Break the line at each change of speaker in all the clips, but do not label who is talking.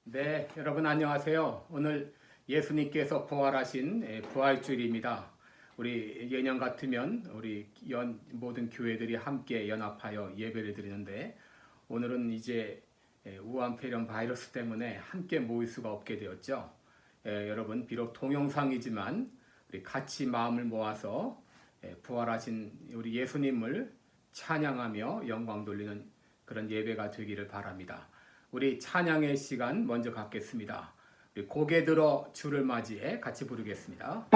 네, 여러분 안녕하세요. 오늘 예수님께서 부활하신 부활주일입니다. 우리 예년 같으면 우리 모든 교회들이 함께 연합하여 예배를 드리는데 오늘은 이제 우한폐렴 바이러스 때문에 함께 모일 수가 없게 되었죠. 여러분 비록 동영상이지만 우리 같이 마음을 모아서 부활하신 우리 예수님을 찬양하며 영광 돌리는 그런 예배가 되기를 바랍니다. 우리 찬양의 시간 먼저 갖겠습니다. 우리 고개 들어 주를 맞이해 같이 부르겠습니다.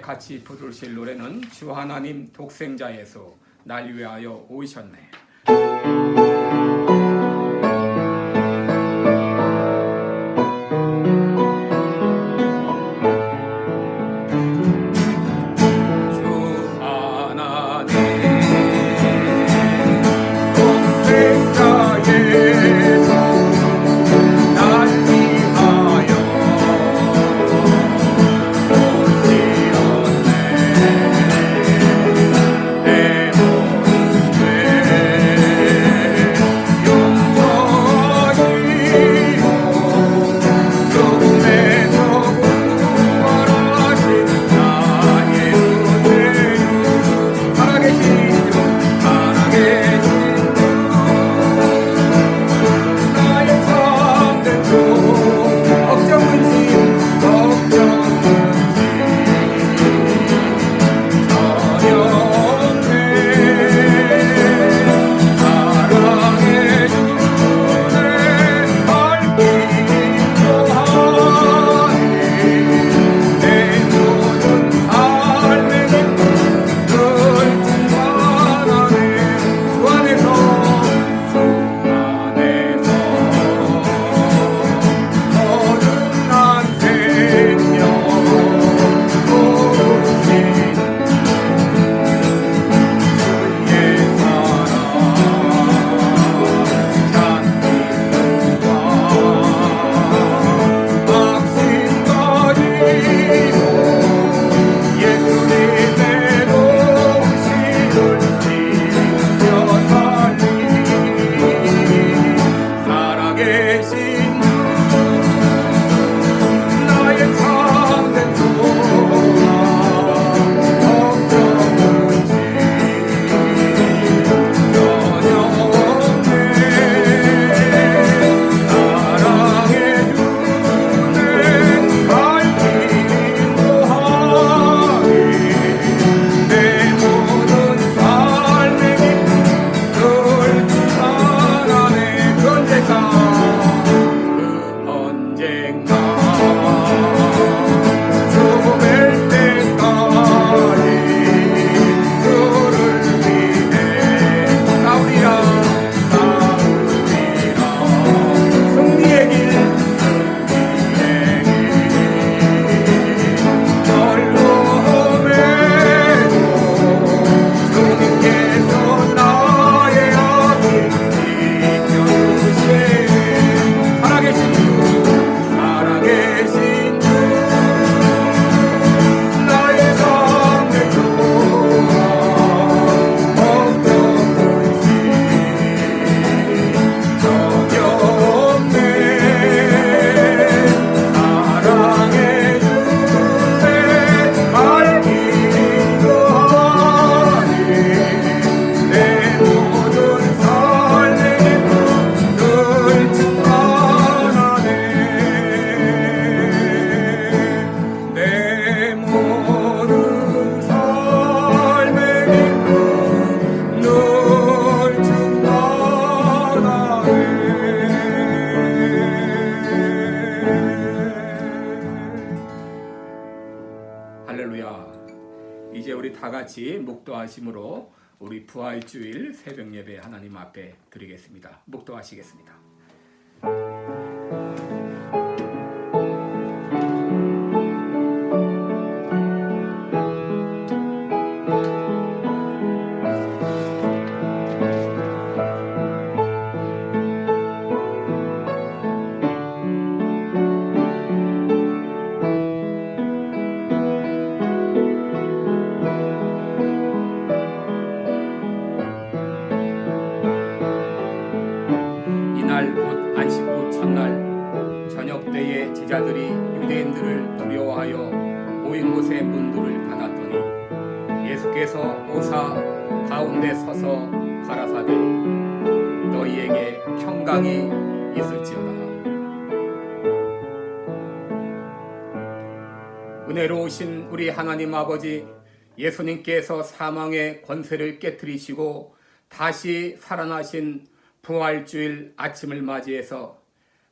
같이 부르실 노래는 주 하나님 독생자 예수 날 위하여 오셨네.
내
이제 우리 다 같이 묵도하심으로 우리 부활주일 새벽 예배 하나님 앞에 드리겠습니다. 묵도하시겠습니다. 이날 곧 안식 후 첫날 저녁 때에 제자들이 유대인들을 두려워하여 모인 곳의 문들을 닫았더니 예수께서 오사 가운데 서서 가라사대 너희에게 평강이 있을지어다. 은혜로우신 우리 하나님 아버지, 예수님께서 사망의 권세를 깨뜨리시고 다시 살아나신 부활주일 아침을 맞이해서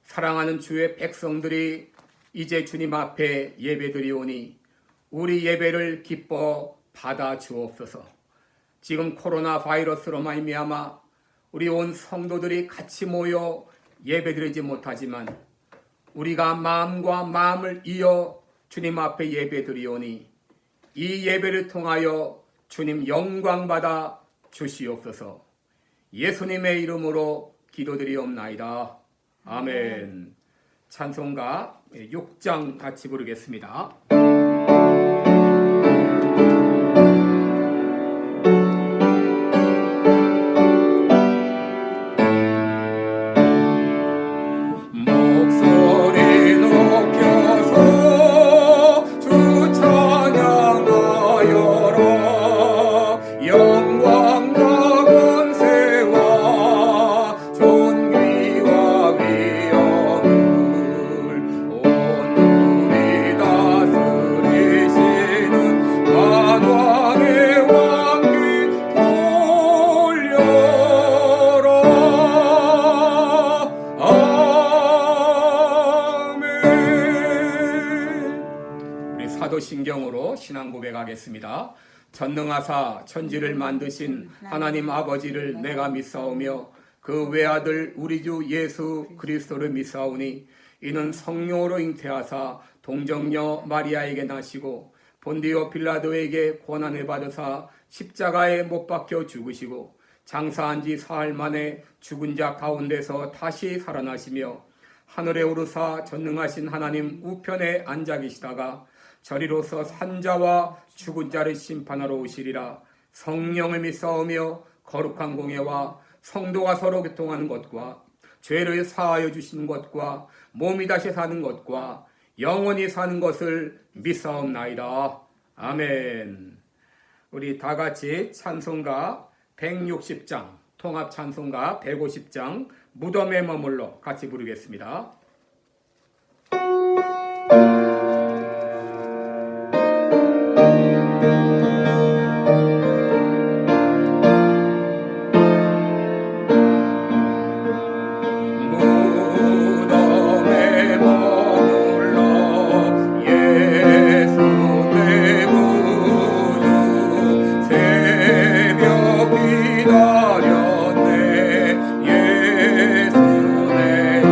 사랑하는 주의 백성들이 이제 주님 앞에 예배드리오니 우리 예배를 기뻐 받아 주옵소서. 지금 코로나 바이러스로 말미암아 우리 온 성도들이 같이 모여 예배드리지 못하지만 우리가 마음과 마음을 이어 주님 앞에 예배드리오니 이 예배를 통하여 주님 영광 받아 주시옵소서. 예수님의 이름으로 기도드리옵나이다. 아멘. 찬송가 6장 같이 부르겠습니다. 목소리 높여서 주 찬양하여라. 영광과 권세와 존귀와 위엄을 온누리 다스리시는 만왕의 왕께 돌려라. 아멘. 우리 사도신경으로 신앙 고백하겠습니다. 전능하사 천지를 만드신 하나님 아버지를 내가 믿사오며 그 외아들 우리 주 예수 그리스도를 믿사오니 이는 성령으로 잉태하사 동정녀 마리아에게 나시고 본디오 빌라도에게 고난을 받으사 십자가에 못 박혀 죽으시고 장사한 지 사흘 만에 죽은 자 가운데서 다시 살아나시며 하늘에 오르사 전능하신 하나님 우편에 앉아 계시다가 저리로서 산자와 죽은 자를 심판하러 오시리라. 성령을 믿사오며 거룩한 공예와 성도가 서로 교통하는 것과 죄를 사하여 주시는 것과 몸이 다시 사는 것과 영원히 사는 것을 믿사옵나이다. 아멘. 우리 다 같이 찬송가 160장, 통합 찬송가 150장 무덤에 머물러 같이 부르겠습니다. 기다렸네 예수 내 주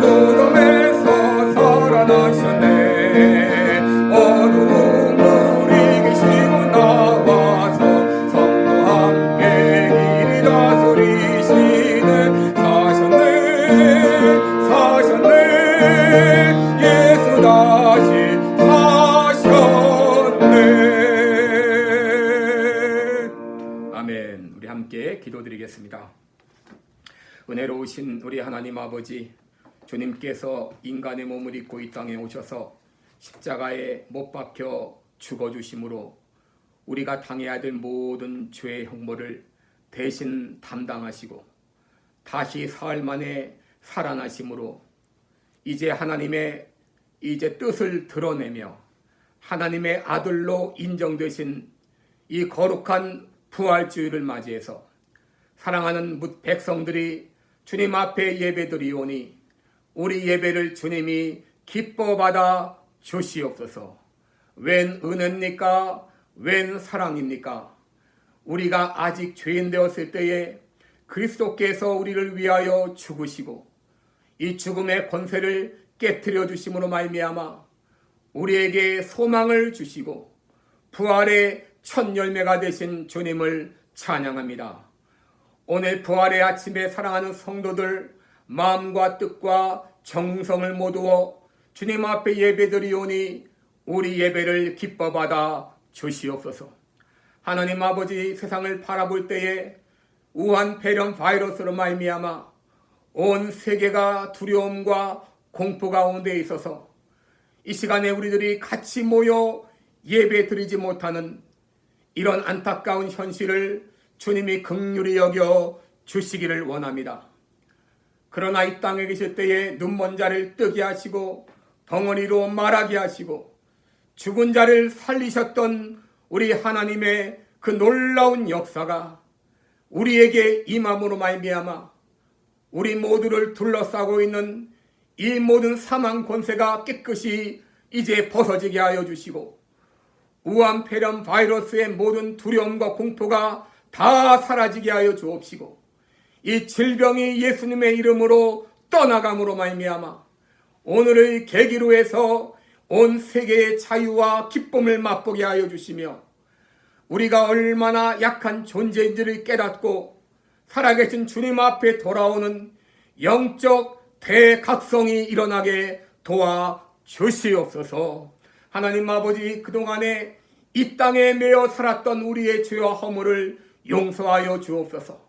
무덤에서 살아나셨네. 어둠을 이기시고 나와서 성도 함께 이리 다스리시네. 사셨네 예수 다시 사셨네. 아멘. 우리 함께 기도드리겠습니다. 은혜로우신 우리 하나님 아버지, 주님께서 인간의 몸을 입고 이 땅에 오셔서 십자가에 못 박혀 죽어주심으로 우리가 당해야 될 모든 죄의 형벌을 대신 담당하시고 다시 사흘 만에 살아나심으로 이제 하나님의 뜻을 드러내며 하나님의 아들로 인정되신 이 거룩한 부활주일을 맞이해서 사랑하는 백성들이 주님 앞에 예배드리오니 우리 예배를 주님이 기뻐 받아 주시옵소서. 웬 은혜입니까? 웬 사랑입니까? 우리가 아직 죄인 되었을 때에 그리스도께서 우리를 위하여 죽으시고 이 죽음의 권세를 깨트려 주심으로 말미암아 우리에게 소망을 주시고 부활의 첫 열매가 되신 주님을 찬양합니다. 오늘 부활의 아침에 사랑하는 성도들 마음과 뜻과 정성을 모두어 주님 앞에 예배드리오니 우리 예배를 기뻐 받아 주시옵소서. 하나님 아버지, 세상을 바라볼 때에 우한 폐렴 바이러스로 말미암아 온 세계가 두려움과 공포 가운데 있어서 이 시간에 우리들이 같이 모여 예배 드리지 못하는 이런 안타까운 현실을 주님이 긍휼히 여겨 주시기를 원합니다. 그러나 이 땅에 계실 때에 눈먼 자를 뜨게 하시고 덩어리로 말하게 하시고 죽은 자를 살리셨던 우리 하나님의 그 놀라운 역사가 우리에게 임함으로 말미암아 우리 모두를 둘러싸고 있는 이 모든 사망 권세가 깨끗이 이제 벗어지게 하여 주시고 우한 폐렴 바이러스의 모든 두려움과 공포가 다 사라지게 하여 주옵시고 이 질병이 예수님의 이름으로 떠나감으로 말미암아 오늘의 계기로 해서 온 세계의 자유와 기쁨을 맛보게 하여 주시며 우리가 얼마나 약한 존재인지를 깨닫고 살아계신 주님 앞에 돌아오는 영적 대각성이 일어나게 도와 주시옵소서. 하나님 아버지, 그동안에 이 땅에 매여 살았던 우리의 죄와 허물을 용서하여 주옵소서.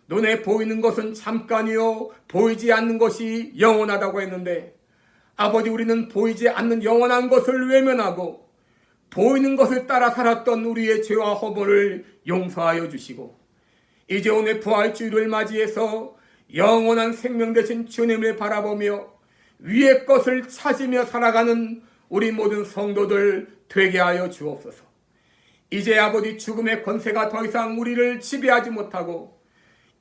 눈에 보이는 것은 잠깐이요 보이지 않는 것이 영원하다고 했는데 아버지, 우리는 보이지 않는 영원한 것을 외면하고 보이는 것을 따라 살았던 우리의 죄와 허물을 용서하여 주시고 이제 오늘 부활주일을 맞이해서 영원한 생명 되신 주님을 바라보며 위의 것을 찾으며 살아가는 우리 모든 성도들 되게 하여 주옵소서. 이제 아버지, 죽음의 권세가 더 이상 우리를 지배하지 못하고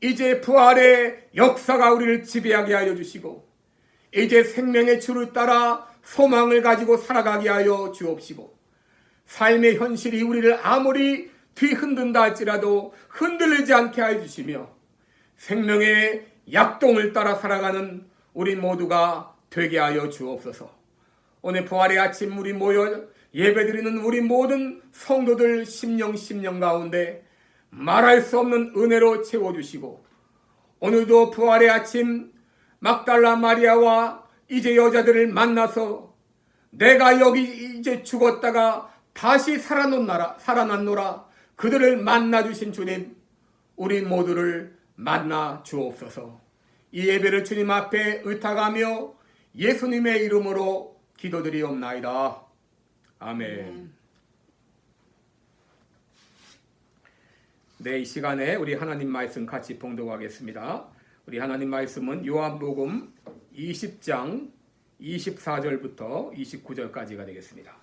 이제 부활의 역사가 우리를 지배하게 하여 주시고 이제 생명의 주를 따라 소망을 가지고 살아가게 하여 주옵시고 삶의 현실이 우리를 아무리 뒤흔든다 할지라도 흔들리지 않게 하여 주시며 생명의 약동을 따라 살아가는 우리 모두가 되게 하여 주옵소서. 오늘 부활의 아침 우리 모여 예배드리는 우리 모든 성도들 심령 가운데 말할 수 없는 은혜로 채워주시고 오늘도 부활의 아침 막달라 마리아와 이제 여자들을 만나서 내가 여기 이제 죽었다가 다시 살아났노라 그들을 만나주신 주님, 우리 모두를 만나 주옵소서. 이 예배를 주님 앞에 의탁하며 예수님의 이름으로 기도드리옵나이다. 아멘. 네, 이 시간에 우리 하나님 말씀 같이 봉독하겠습니다. 우리 하나님 말씀은 요한복음 20장 24절부터 29절까지가 되겠습니다.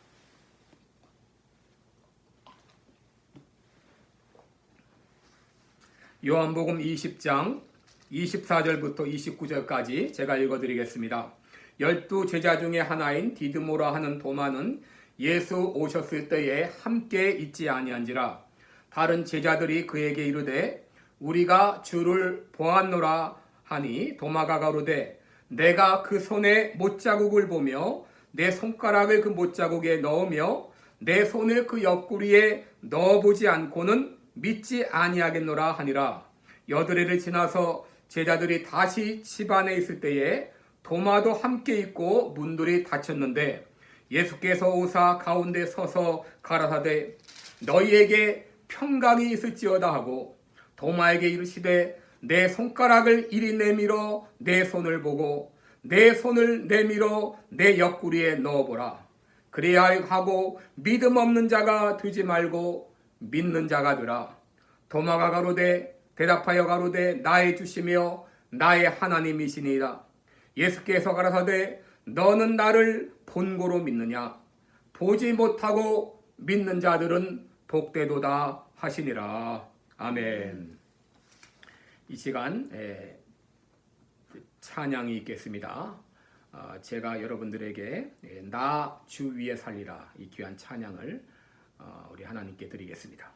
요한복음 20장 24절부터 29절까지 제가 읽어드리겠습니다. 12 제자 중에 하나인 디드모라 하는 도마는 예수 오셨을 때에 함께 있지 아니한지라 다른 제자들이 그에게 이르되 우리가 주를 보았노라 하니 도마가 가로되 내가 그 손에 못자국을 보며 내 손가락을 그 못자국에 넣으며 내 손을 그 옆구리에 넣어보지 않고는 믿지 아니하겠노라 하니라. 여드레를 지나서 제자들이 다시 집 안에 있을 때에 도마도 함께 있고 문들이 닫혔는데 예수께서 오사 가운데 서서 가라사대 너희에게 평강이 있을지어다 하고 도마에게 이르시되 내 손가락을 이리 내밀어 내 손을 보고 내 손을 내밀어 내 옆구리에 넣어보라. 그래야 하고 믿음 없는 자가 되지 말고 믿는 자가 되라. 도마가 가로되 대답하여 가로되 나의 주시며 나의 하나님이시니이다. 예수께서 가라사대 너는 나를 본고로 믿느냐? 보지 못하고 믿는 자들은 복되도다 하시니라. 아멘. 이 시간 찬양이 있겠습니다. 제가 여러분들에게 나 주 위에 살리라 이 귀한 찬양을 우리 하나님께 드리겠습니다.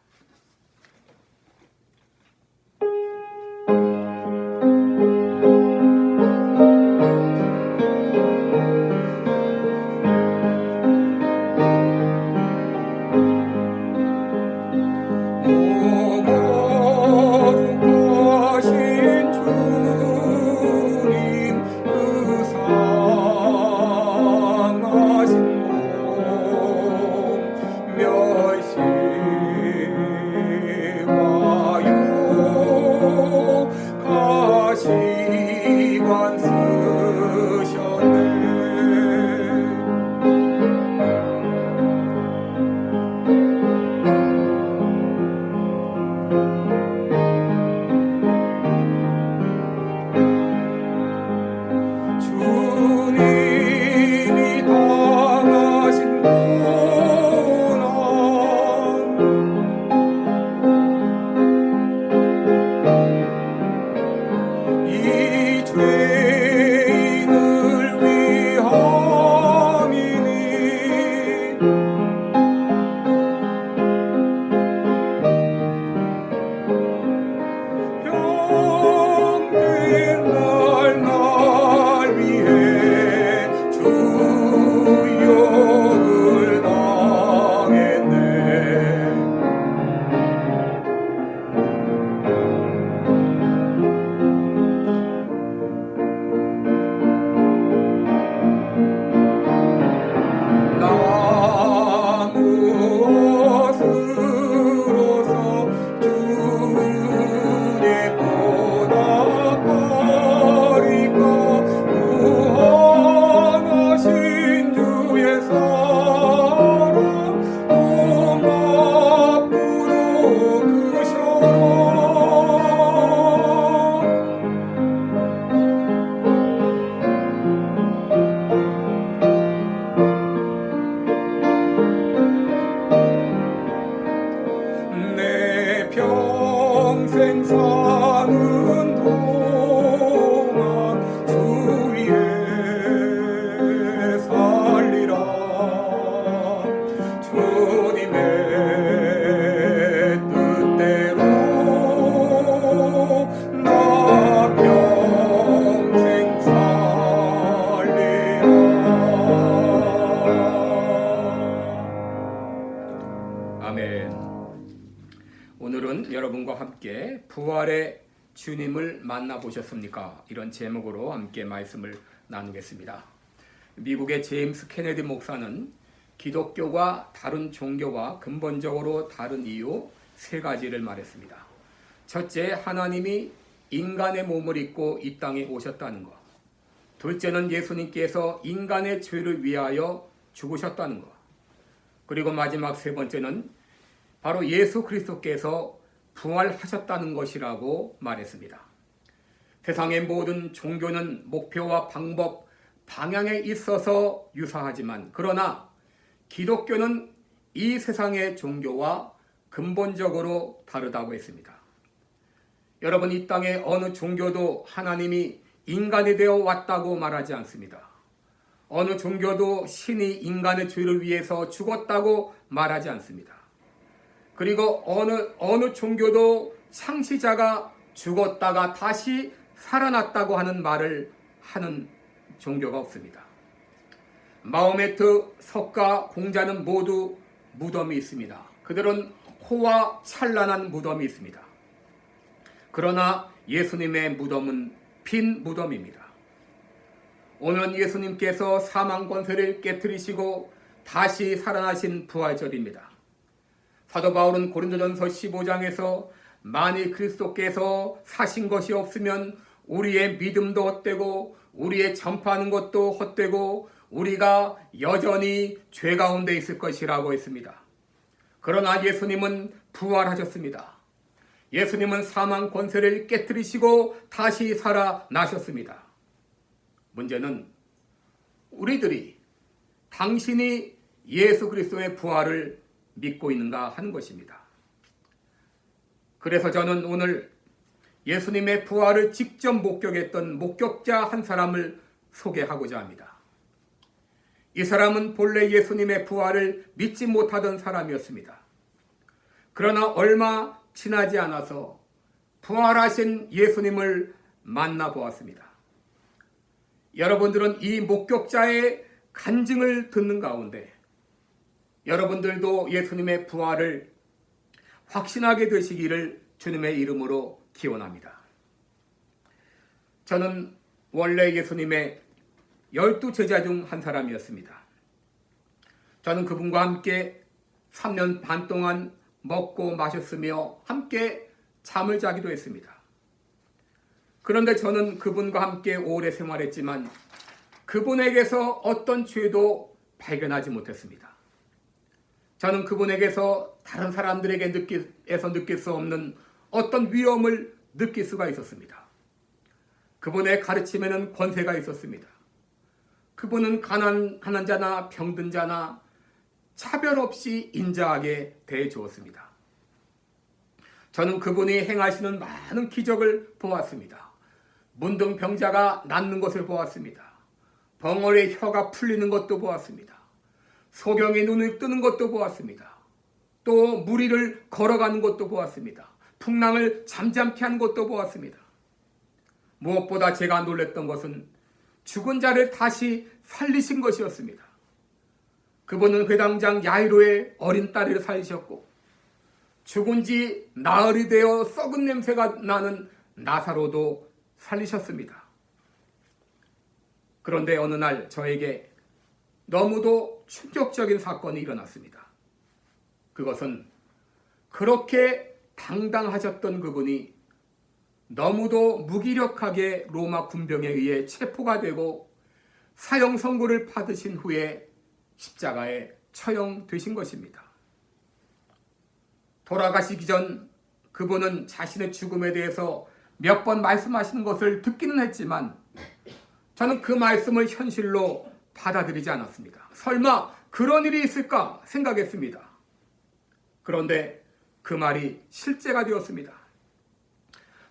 오늘은 여러분과 함께 부활의 주님을 만나보셨습니까? 이런 제목으로 함께 말씀을 나누겠습니다. 미국의 제임스 케네디 목사는 기독교가 다른 종교와 근본적으로 다른 이유 세 가지를 말했습니다. 첫째, 하나님이 인간의 몸을 입고 이 땅에 오셨다는 것. 둘째는 예수님께서 인간의 죄를 위하여 죽으셨다는 것. 그리고 마지막 세 번째는 바로 예수 그리스도께서 부활하셨다는 것이라고 말했습니다. 세상의 모든 종교는 목표와 방법, 방향에 있어서 유사하지만 그러나 기독교는 이 세상의 종교와 근본적으로 다르다고 했습니다. 여러분, 이 땅의 어느 종교도 하나님이 인간이 되어 왔다고 말하지 않습니다. 어느 종교도 신이 인간의 죄를 위해서 죽었다고 말하지 않습니다. 그리고 어느 종교도 창시자가 죽었다가 다시 살아났다고 하는 말을 하는 종교가 없습니다. 마호메트, 석가, 공자는 모두 무덤이 있습니다. 그들은 호와 찬란한 무덤이 있습니다. 그러나 예수님의 무덤은 빈 무덤입니다. 오늘은 예수님께서 사망 권세를 깨뜨리시고 다시 살아나신 부활절입니다. 사도 바울은 고린도전서 15장에서 만일 그리스도께서 사신 것이 없으면 우리의 믿음도 헛되고 우리의 전파하는 것도 헛되고 우리가 여전히 죄 가운데 있을 것이라고 했습니다. 그러나 예수님은 부활하셨습니다. 예수님은 사망 권세를 깨뜨리시고 다시 살아나셨습니다. 문제는 우리들이 당신이 예수 그리스도의 부활을 믿고 있는가 하는 것입니다. 그래서 저는 오늘 예수님의 부활을 직접 목격했던 목격자 한 사람을 소개하고자 합니다. 이 사람은 본래 예수님의 부활을 믿지 못하던 사람이었습니다. 그러나 얼마 지나지 않아서 부활하신 예수님을 만나보았습니다. 여러분들은 이 목격자의 간증을 듣는 가운데 여러분들도 예수님의 부활을 확신하게 되시기를 주님의 이름으로 기원합니다. 저는 원래 예수님의 12제자 중 한 사람이었습니다. 저는 그분과 함께 3년 반 동안 먹고 마셨으며 함께 잠을 자기도 했습니다. 그런데 저는 그분과 함께 오래 생활했지만 그분에게서 어떤 죄도 발견하지 못했습니다. 저는 그분에게서 다른 사람들에게 느낄 수 없는 어떤 위험을 느낄 수가 있었습니다. 그분의 가르침에는 권세가 있었습니다. 그분은 가난한 자나 병든 자나 차별 없이 인자하게 대해주었습니다. 저는 그분이 행하시는 많은 기적을 보았습니다. 문둥병자가 낫는 것을 보았습니다. 벙어리의 혀가 풀리는 것도 보았습니다. 소경이 눈을 뜨는 것도 보았습니다. 또 무리를 걸어가는 것도 보았습니다. 풍랑을 잠잠케 하는 것도 보았습니다. 무엇보다 제가 놀랐던 것은 죽은 자를 다시 살리신 것이었습니다. 그분은 회당장 야이로의 어린 딸을 살리셨고 죽은 지 나흘이 되어 썩은 냄새가 나는 나사로도 살리셨습니다. 그런데 어느 날 저에게 너무도 충격적인 사건이 일어났습니다. 그것은 그렇게 당당하셨던 그분이 너무도 무기력하게 로마 군병에 의해 체포가 되고 사형 선고를 받으신 후에 십자가에 처형되신 것입니다. 돌아가시기 전 그분은 자신의 죽음에 대해서 몇 번 말씀하시는 것을 듣기는 했지만 저는 그 말씀을 현실로 받아들이지 않았습니다. 설마 그런 일이 있을까 생각했습니다. 그런데 그 말이 실제가 되었습니다.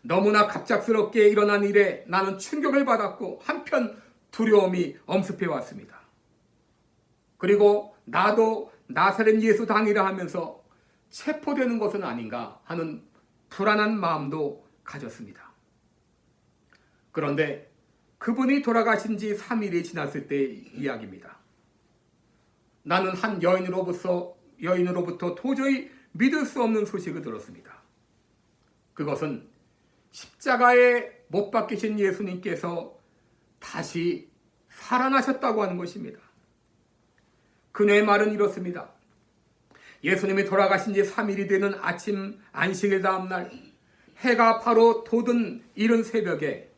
너무나 갑작스럽게 일어난 일에 나는 충격을 받았고 한편 두려움이 엄습해 왔습니다. 그리고 나도 나사렛 예수 당이라 하면서 체포되는 것은 아닌가 하는 불안한 마음도 가졌습니다. 그런데 그분이 돌아가신 지 3일이 지났을 때의 이야기입니다. 나는 한 여인으로부터 도저히 믿을 수 없는 소식을 들었습니다. 그것은 십자가에 못 박히신 예수님께서 다시 살아나셨다고 하는 것입니다. 그녀의 말은 이렇습니다. 예수님이 돌아가신 지 3일이 되는 아침 안식일 다음 날 해가 바로 돋은 이른 새벽에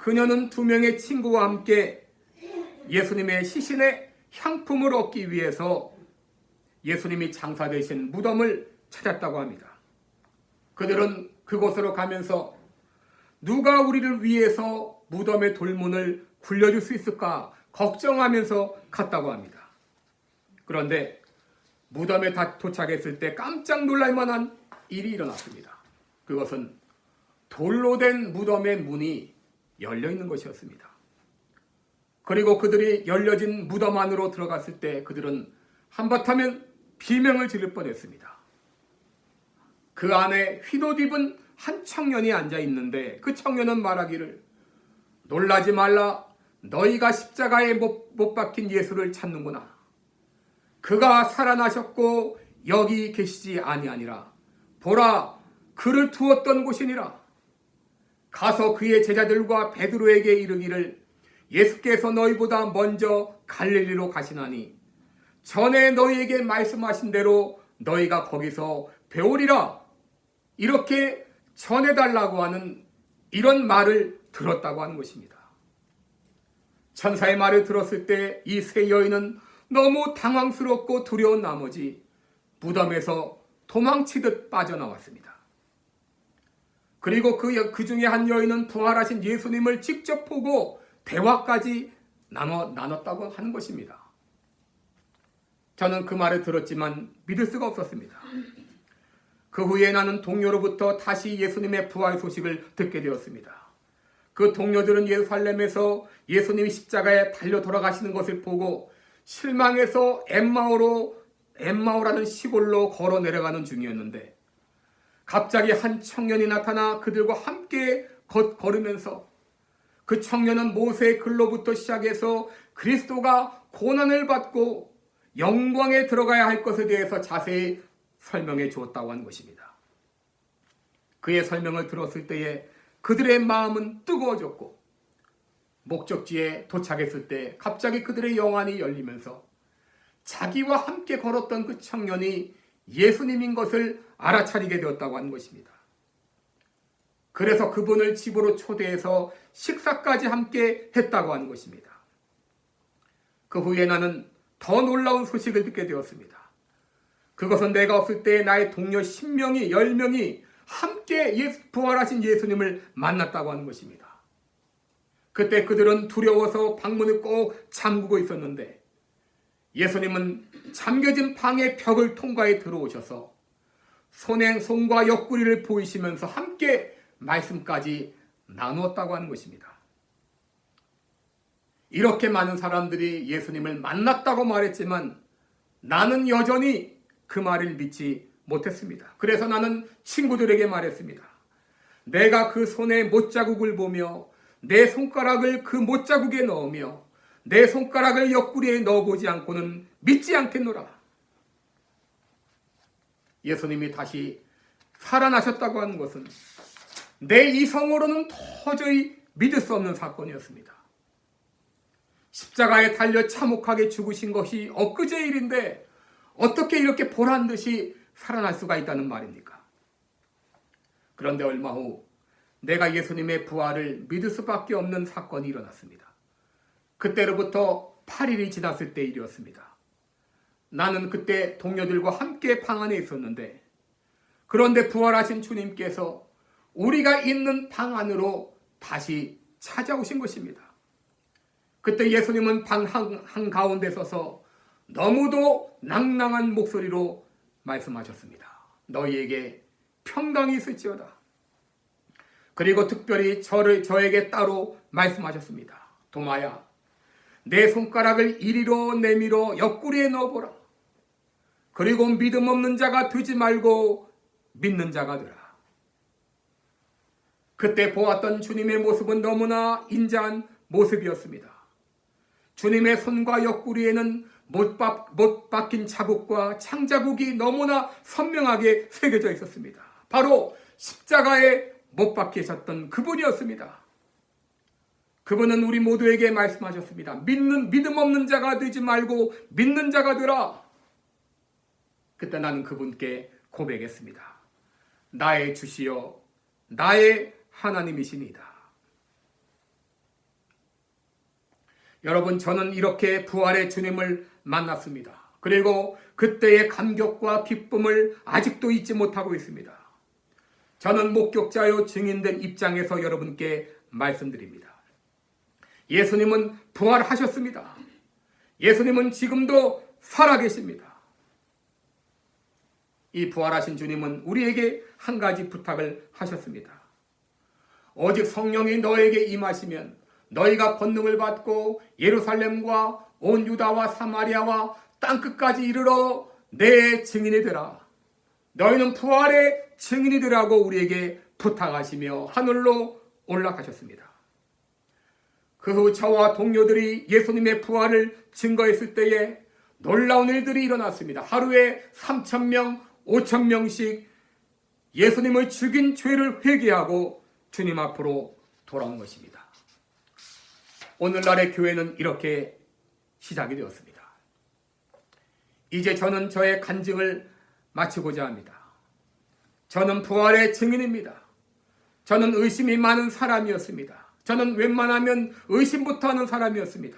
그녀는 2명의 친구와 함께 예수님의 시신의 향품을 얻기 위해서 예수님이 장사되신 무덤을 찾았다고 합니다. 그들은 그곳으로 가면서 누가 우리를 위해서 무덤의 돌문을 굴려줄 수 있을까 걱정하면서 갔다고 합니다. 그런데 무덤에 다 도착했을 때 깜짝 놀랄 만한 일이 일어났습니다. 그것은 돌로 된 무덤의 문이 열려있는 것이었습니다. 그리고 그들이 열려진 무덤 안으로 들어갔을 때 그들은 한바탕면 비명을 지를 뻔했습니다. 그 안에 휘옷 입은 한 청년이 앉아 있는데 그 청년은 말하기를 놀라지 말라 너희가 십자가에 못 박힌 예수를 찾는구나. 그가 살아나셨고 여기 계시지 아니하니라. 보라, 그를 두었던 곳이니라. 가서 그의 제자들과 베드로에게 이르기를 예수께서 너희보다 먼저 갈릴리로 가시나니 전에 너희에게 말씀하신 대로 너희가 거기서 배우리라. 이렇게 전해달라고 하는 이런 말을 들었다고 하는 것입니다. 천사의 말을 들었을 때 이 세 여인은 너무 당황스럽고 두려운 나머지 무덤에서 도망치듯 빠져나왔습니다. 그리고 그 중에 한 여인은 부활하신 예수님을 직접 보고 대화까지 나눴다고 하는 것입니다. 저는 그 말을 들었지만 믿을 수가 없었습니다. 그 후에 나는 동료로부터 다시 예수님의 부활 소식을 듣게 되었습니다. 그 동료들은 예루살렘에서 예수님이 십자가에 달려 돌아가시는 것을 보고 실망해서 엠마오라는 시골로 걸어 내려가는 중이었는데 갑자기 한 청년이 나타나 그들과 함께 걸으면서 그 청년은 모세의 글로부터 시작해서 그리스도가 고난을 받고 영광에 들어가야 할 것에 대해서 자세히 설명해 주었다고 하는 것입니다. 그의 설명을 들었을 때에 그들의 마음은 뜨거워졌고 목적지에 도착했을 때 갑자기 그들의 영안이 열리면서 자기와 함께 걸었던 그 청년이 예수님인 것을 알아차리게 되었다고 하는 것입니다. 그래서 그분을 집으로 초대해서 식사까지 함께 했다고 하는 것입니다. 그 후에 나는 더 놀라운 소식을 듣게 되었습니다. 그것은 내가 없을 때 나의 동료 10명이 10명이 함께 부활하신 예수님을 만났다고 하는 것입니다. 그때 그들은 두려워서 방문을 꼭 잠그고 있었는데 예수님은 잠겨진 방의 벽을 통과해 들어오셔서 손과 옆구리를 보이시면서 함께 말씀까지 나누었다고 하는 것입니다. 이렇게 많은 사람들이 예수님을 만났다고 말했지만 나는 여전히 그 말을 믿지 못했습니다. 그래서 나는 친구들에게 말했습니다. 내가 그 손에 못자국을 보며 내 손가락을 그 못자국에 넣으며 내 손가락을 옆구리에 넣어보지 않고는 믿지 않겠노라. 예수님이 다시 살아나셨다고 하는 것은 내 이성으로는 도저히 믿을 수 없는 사건이었습니다. 십자가에 달려 참혹하게 죽으신 것이 엊그제 일인데 어떻게 이렇게 보란듯이 살아날 수가 있다는 말입니까? 그런데 얼마 후 내가 예수님의 부활을 믿을 수밖에 없는 사건이 일어났습니다. 그때로부터 8일이 지났을 때 일이었습니다. 나는 그때 동료들과 함께 방 안에 있었는데 그런데 부활하신 주님께서 우리가 있는 방 안으로 다시 찾아오신 것입니다. 그때 예수님은 방 한가운데 서서 너무도 낭낭한 목소리로 말씀하셨습니다. 너희에게 평강이 있을지어다. 그리고 특별히 저에게 따로 말씀하셨습니다. 도마야, 내 손가락을 이리로 내밀어 옆구리에 넣어보라. 그리고 믿음 없는 자가 되지 말고 믿는 자가 되라. 그때 보았던 주님의 모습은 너무나 인자한 모습이었습니다. 주님의 손과 옆구리에는 못 박힌 자국과 창자국이 너무나 선명하게 새겨져 있었습니다. 바로 십자가에 못 박히셨던 그분이었습니다. 그분은 우리 모두에게 말씀하셨습니다. 믿음 없는 자가 되지 말고 믿는 자가 되라. 그때 나는 그분께 고백했습니다. 나의 주시여 나의 하나님이시니다. 여러분, 저는 이렇게 부활의 주님을 만났습니다. 그리고 그때의 감격과 기쁨을 아직도 잊지 못하고 있습니다. 저는 목격자요 증인된 입장에서 여러분께 말씀드립니다. 예수님은 부활하셨습니다. 예수님은 지금도 살아계십니다. 이 부활하신 주님은 우리에게 한 가지 부탁을 하셨습니다. 오직 성령이 너에게 임하시면 너희가 권능을 받고 예루살렘과 온 유다와 사마리아와 땅끝까지 이르러 내 증인이 되라. 너희는 부활의 증인이 되라고 우리에게 부탁하시며 하늘로 올라가셨습니다. 그 후 저와 동료들이 예수님의 부활을 증거했을 때에 놀라운 일들이 일어났습니다. 하루에 3,000명, 5,000명씩 예수님을 죽인 죄를 회개하고 주님 앞으로 돌아온 것입니다. 오늘날의 교회는 이렇게 시작이 되었습니다. 이제 저는 저의 간증을 마치고자 합니다. 저는 부활의 증인입니다. 저는 의심이 많은 사람이었습니다. 저는 웬만하면 의심부터 하는 사람이었습니다.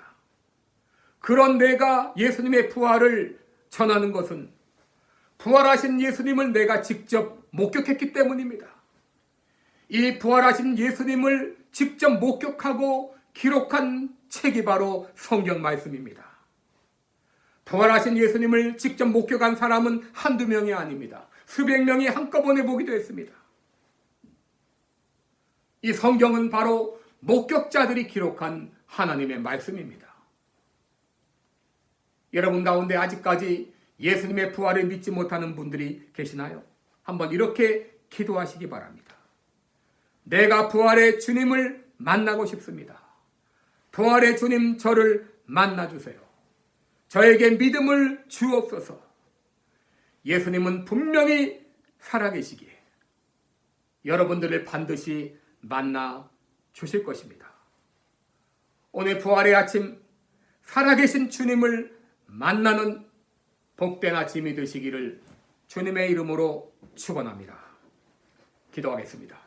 그런 내가 예수님의 부활을 전하는 것은 부활하신 예수님을 내가 직접 목격했기 때문입니다. 이 부활하신 예수님을 직접 목격하고 기록한 책이 바로 성경 말씀입니다. 부활하신 예수님을 직접 목격한 사람은 한두 명이 아닙니다. 수백 명이 한꺼번에 보기도 했습니다. 이 성경은 바로 목격자들이 기록한 하나님의 말씀입니다. 여러분 가운데 아직까지 예수님의 부활을 믿지 못하는 분들이 계시나요? 한번 이렇게 기도하시기 바랍니다. 내가 부활의 주님을 만나고 싶습니다. 부활의 주님, 저를 만나주세요. 저에게 믿음을 주옵소서. 예수님은 분명히 살아계시기에 여러분들을 반드시 만나 주실 것입니다. 오늘 부활의 아침 살아계신 주님을 만나는 복된 아침이 되시기를 주님의 이름으로 축원합니다. 기도하겠습니다.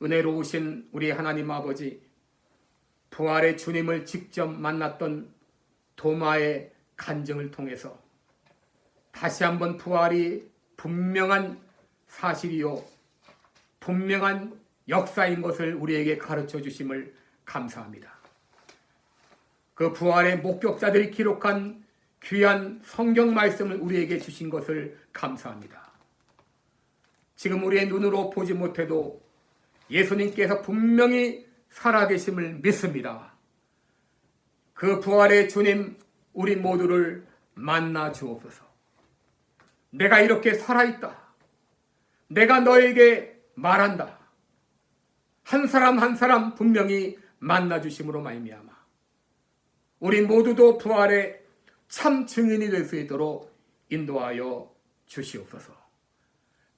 은혜로우신 우리 하나님 아버지, 부활의 주님을 직접 만났던 도마의 간증을 통해서 다시 한번 부활이 분명한 사실이요 분명한 역사인 것을 우리에게 가르쳐 주심을 감사합니다. 그 부활의 목격자들이 기록한 귀한 성경 말씀을 우리에게 주신 것을 감사합니다. 지금 우리의 눈으로 보지 못해도 예수님께서 분명히 살아계심을 믿습니다. 그 부활의 주님, 우리 모두를 만나 주옵소서. 내가 이렇게 살아있다. 내가 너에게 말한다. 한 사람 한 사람 분명히 만나 주심으로 말미암아 우리 모두도 부활의 참 증인이 될 수 있도록 인도하여 주시옵소서.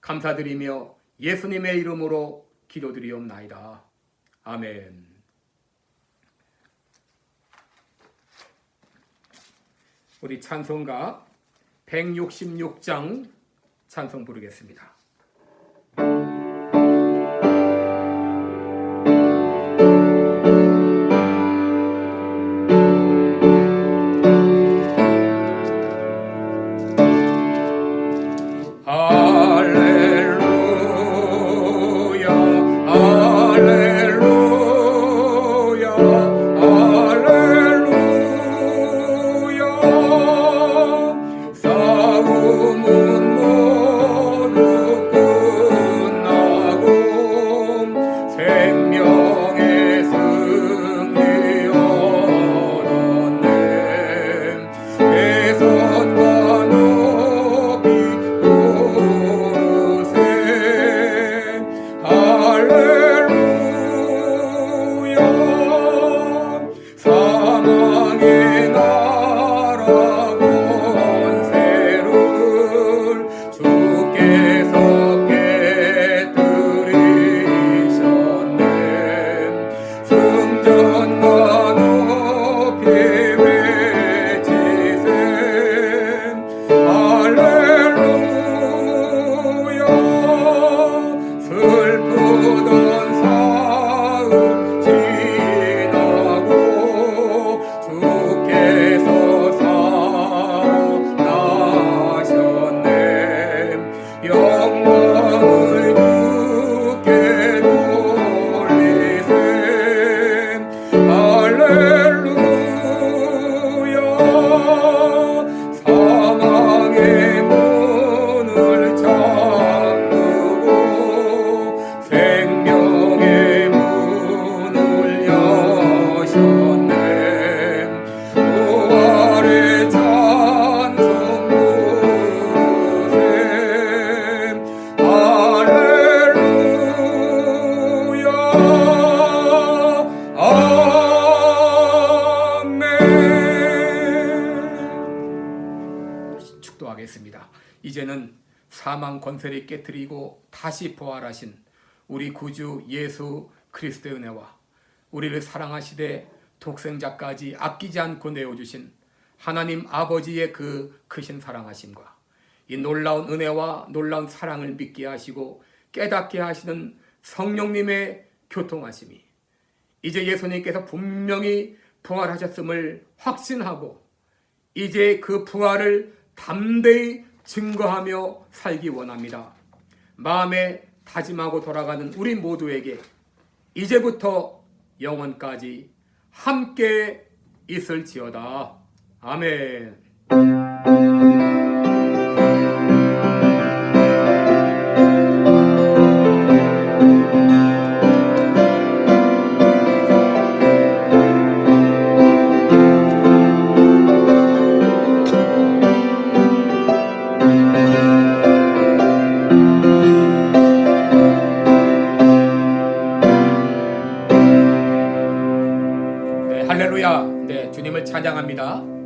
감사드리며 예수님의 이름으로 기도드리옵나이다. 아멘. 우리 찬송가 166장 찬송 부르겠습니다. 싸움은 모두 기도하겠습니다. 이제는 사망 권세를 깨뜨리고 다시 부활하신 우리 구주 예수 그리스도의 은혜와 우리를 사랑하시되 독생자까지 아끼지 않고 내어주신 하나님 아버지의 그 크신 사랑하심과 이 놀라운 은혜와 놀라운 사랑을 믿게 하시고 깨닫게 하시는 성령님의 교통하심이 이제 예수님께서 분명히 부활하셨음을 확신하고 이제 그 부활을 담대히 증거하며 살기 원합니다. 마음에 다짐하고 돌아가는 우리 모두에게 이제부터 영원까지 함께 있을지어다. 아멘. 할렐루야. 네, 주님을 찬양합니다.